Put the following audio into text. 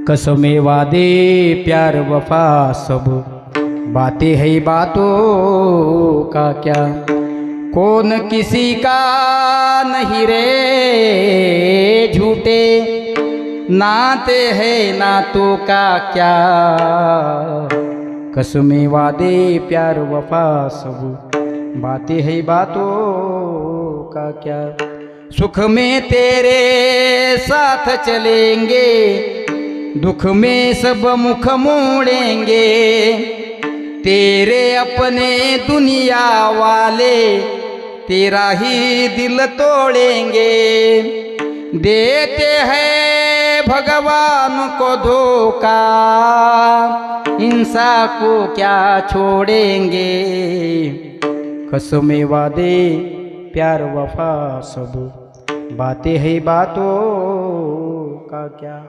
कसमें वादे प्यार वफा सब बातें है बातों का क्या। कौन किसी का नहीं रे झूठे, नाते है नातों का क्या। कसमें वादे प्यार वफा सब बातें है बातों का क्या। सुख में तेरे साथ चलेंगे, दुख में सब मुख मोड़ेंगे। तेरे अपने दुनिया वाले तेरा ही दिल तोड़ेंगे। देते हैं भगवान को धोखा, इंसान को क्या छोड़ेंगे। कसमें वादे प्यार वफा सब बातें है बातों का क्या।